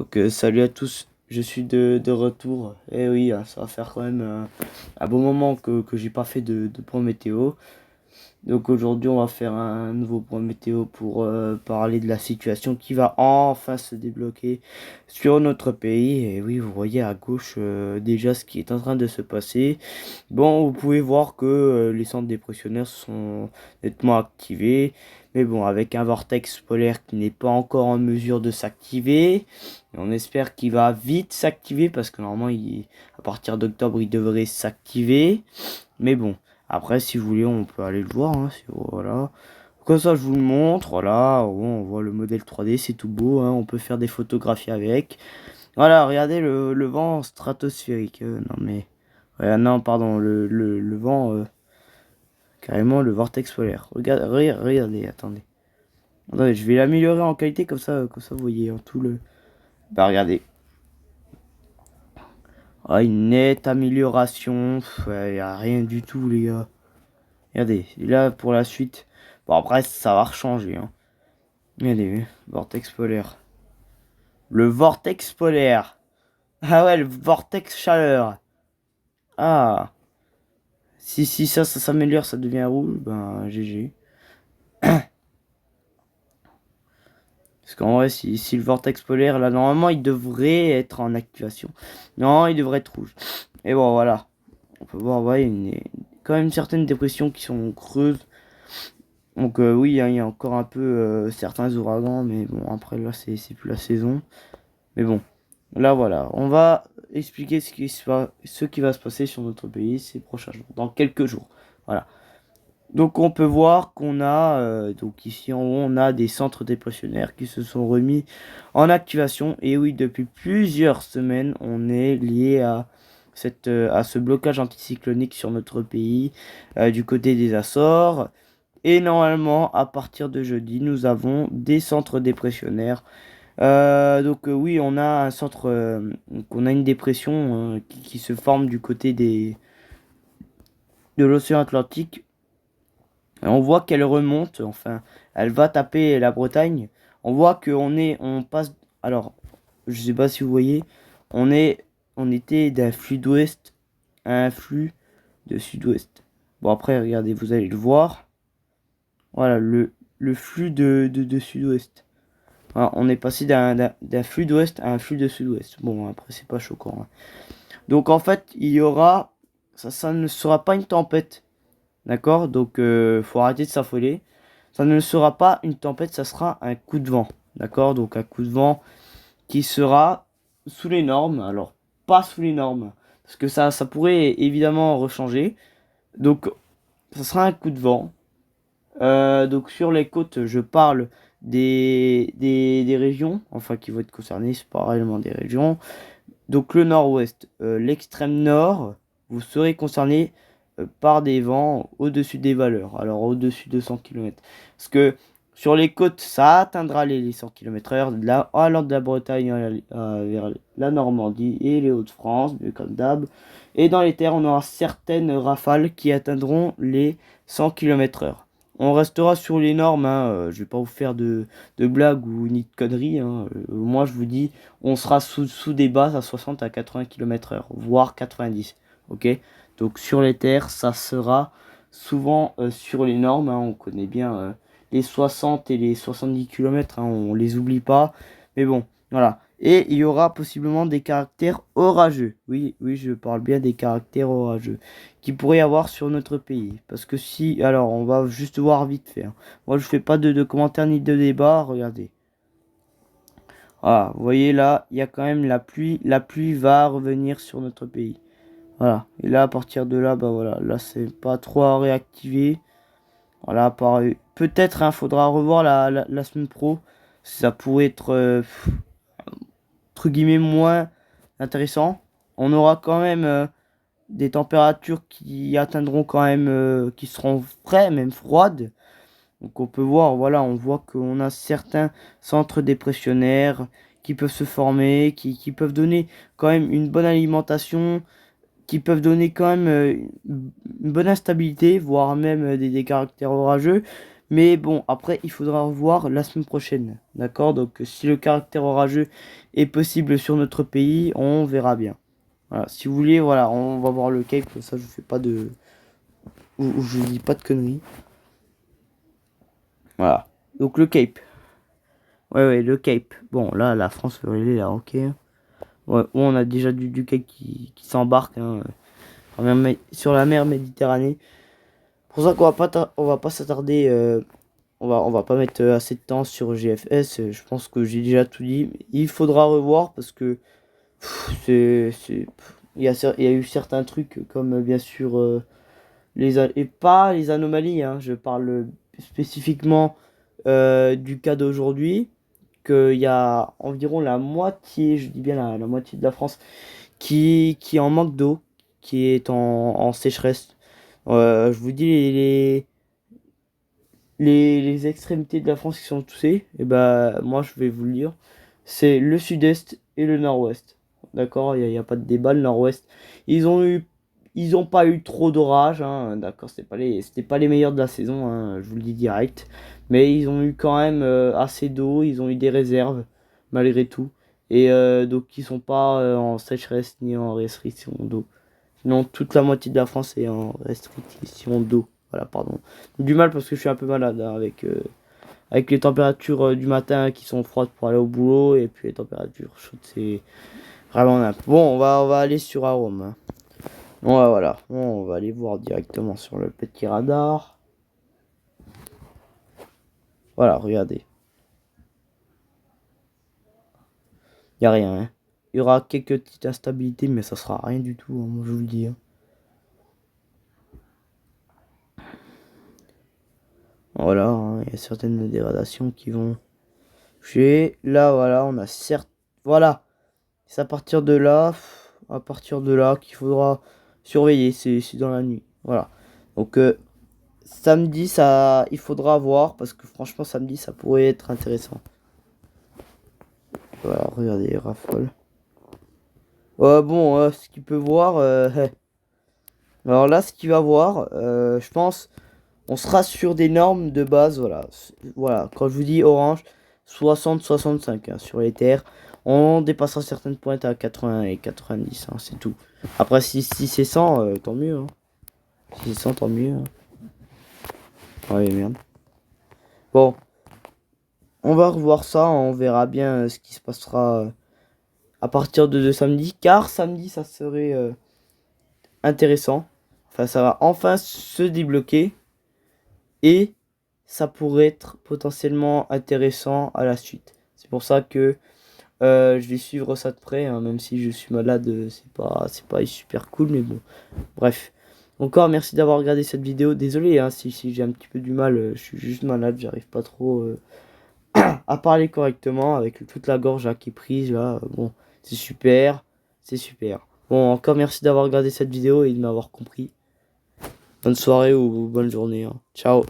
Ok, salut à tous, je suis de retour. Eh oui, ça va faire quand même un bon moment que j'ai pas fait de point météo. Donc aujourd'hui, on va faire un nouveau point météo pour parler de la situation qui va enfin se débloquer sur notre pays. Et oui, vous voyez à gauche déjà ce qui est en train de se passer. Bon, vous pouvez voir que les centres dépressionnaires sont nettement activés. Mais bon, avec un vortex polaire qui n'est pas encore en mesure de s'activer, on espère qu'il va vite s'activer parce que normalement, à partir d'octobre, il devrait s'activer. Mais bon, après, si vous voulez, on peut aller le voir, hein, voilà. Comme ça, je vous le montre. Voilà, on voit le modèle 3D, c'est tout beau, hein, on peut faire des photographies avec. Voilà, regardez le vent stratosphérique. Non, mais. Ouais, non, pardon, le vent, carrément le vortex polaire. Regardez, attendez. Attendez, je vais l'améliorer en qualité, comme ça, vous voyez, hein, tout le. Bah, regardez. Ah, une nette amélioration. Il n'y a rien du tout, les gars. Regardez, et là pour la suite. Bon, après, ça va rechanger. Hein. Regardez, vortex polaire. Le vortex polaire. Ah ouais, le vortex chaleur. Ah. Si ça s'améliore, ça devient rouge, ben GG. Parce qu'en vrai, si le vortex polaire, là, normalement, il devrait être en activation. Non, il devrait être rouge. Et bon, voilà. On peut voir, ouais, quand même certaines dépressions qui sont creuses. Donc oui, hein, il y a encore un peu certains ouragans, mais bon, après là, c'est plus la saison. Mais bon, là voilà, on va expliquer ce qui va se passer sur notre pays ces prochains jours, dans quelques jours. Voilà. Donc on peut voir qu'on a, donc ici en haut, on a des centres dépressionnaires qui se sont remis en activation. Et oui, depuis plusieurs semaines, on est lié à ce blocage anticyclonique sur notre pays, du côté des Açores. Et normalement, à partir de jeudi, nous avons des centres dépressionnaires. Donc oui, on a un centre, donc on a une dépression qui se forme du côté de l'océan Atlantique. Et on voit qu'elle remonte, enfin, elle va taper la Bretagne. On voit on passe, alors, je sais pas si vous voyez, on était d'un flux d'ouest à un flux de sud-ouest. Bon après, regardez, vous allez le voir. Voilà, le flux de sud-ouest. Voilà, on est passé d'un flux d'ouest à un flux de sud-ouest. Bon, après, c'est pas choquant. Hein. Donc, en fait, ça ne sera pas une tempête. D'accord? Donc, faut arrêter de s'affoler. Ça ne sera pas une tempête, ça sera un coup de vent. D'accord? Donc, un coup de vent qui sera sous les normes. Alors, pas sous les normes. Parce que ça pourrait évidemment rechanger. Donc, ça sera un coup de vent. Donc sur les côtes, je parle des régions, enfin qui vont être concernées, c'est pas réellement des régions. Donc le nord-ouest, l'extrême nord, vous serez concerné par des vents au-dessus des valeurs, alors au-dessus de 100 km. Parce que sur les côtes, ça atteindra les 100 km/h, allant de la Bretagne vers la Normandie et les Hauts-de-France, comme d'hab. Et dans les terres, on aura certaines rafales qui atteindront les 100 km/h. On restera sur les normes, hein, je vais pas vous faire de blagues ou ni de conneries. Hein. Moi, je vous dis, on sera sous des bases à 60 à 80 km/h, voire 90. Ok? Donc sur les terres, ça sera souvent sur les normes. Hein. On connaît bien les 60 et les 70 km, hein, on les oublie pas. Mais bon, voilà. Et il y aura possiblement des caractères orageux. Oui, oui, je parle bien des caractères orageux qui pourrait y avoir sur notre pays. Parce que si, alors on va juste voir vite fait. Hein. Moi je fais pas de commentaires ni de débat, regardez. Voilà, vous voyez là, il y a quand même la pluie. La pluie va revenir sur notre pays. Voilà, et là à partir de là, bah voilà, là c'est pas trop à réactiver. Voilà, peut-être, hein, faudra revoir la semaine pro. Ça pourrait être, entre guillemets, moins intéressant. On aura quand même des températures qui atteindront quand même, qui seront frais, même froides. Donc on peut voir, voilà, on voit qu'on a certains centres dépressionnaires qui peuvent se former, qui peuvent donner quand même une bonne alimentation, qui peuvent donner quand même une bonne instabilité, voire même des caractères orageux. Mais bon, après, il faudra revoir la semaine prochaine. D'accord? Donc, si le caractère orageux est possible sur notre pays, on verra bien. Voilà. Si vous voulez, voilà, on va voir le Cape. Ça, je fais pas de. Ou je dis pas de conneries. Voilà. Donc, le Cape. Ouais, le Cape. Bon, là, la France, elle est là, ok. Ouais, on a déjà du Cape qui s'embarque hein, sur la mer Méditerranée. Pour ça qu'on on va pas s'attarder. On va pas mettre assez de temps sur GFS. Je pense que j'ai déjà tout dit. Il faudra revoir parce que il y a eu certains trucs comme bien sûr et pas les anomalies. Hein, je parle spécifiquement du cas d'aujourd'hui. Qu'il y a environ la moitié, je dis bien la moitié de la France qui est en manque d'eau, qui est en sécheresse. Je vous dis les extrémités de la France qui sont touchées, et bah moi je vais vous le dire, c'est le sud-est et le nord-ouest. D'accord, il y a pas de débat, le nord-ouest. Ils ont pas eu trop d'orages, hein, d'accord, c'était pas les meilleurs de la saison, hein, je vous le dis direct. Mais ils ont eu quand même assez d'eau, ils ont eu des réserves, malgré tout. Et donc ils sont pas en sécheresse ni en restriction d'eau. Sinon toute la moitié de la France est en restriction d'eau. Voilà, pardon. Du mal parce que je suis un peu malade hein, avec les températures du matin qui sont froides pour aller au boulot et puis les températures chaudes, c'est vraiment n'importe. Bon, on va aller sur Arome. Hein. Bon, voilà. Bon, on va aller voir directement sur le petit radar. Voilà, regardez. Il n'y a rien. Hein. Il y aura quelques petites instabilités, mais ça sera rien du tout, hein, moi, je vous le dis. Hein. Voilà, hein, il y a certaines dégradations qui vont toucher. Là, voilà, on a certes. Voilà. C'est à partir de là qu'il faudra surveiller. C'est dans la nuit. Voilà. Donc samedi, ça, il faudra voir parce que franchement samedi, ça pourrait être intéressant. Voilà, regardez, rafale. Bon, ce qu'il peut voir. Alors là, ce qu'il va voir, je pense, on sera sur des normes de base. Voilà, voilà. Quand je vous dis orange, 60-65 hein, sur les terres. On dépassera certaines pointes à 80 et 90, hein, c'est tout. Après, si c'est 100, tant mieux. Hein. Si c'est 100, tant mieux. Hein. Ouais, merde. Bon, on va revoir ça. On verra bien ce qui se passera à partir de samedi. Car samedi, ça serait intéressant. Enfin, ça va enfin se débloquer. Et ça pourrait être potentiellement intéressant à la suite. C'est pour ça que je vais suivre ça de près, hein, même si je suis malade, c'est pas super cool, mais bon. Bref. Encore merci d'avoir regardé cette vidéo. Désolé hein, si j'ai un petit peu du mal, je suis juste malade, j'arrive pas trop à parler correctement avec toute la gorge là, qui est prise là. Bon, c'est super, c'est super. Bon, encore merci d'avoir regardé cette vidéo et de m'avoir compris. Bonne soirée ou bonne journée. Hein. Ciao.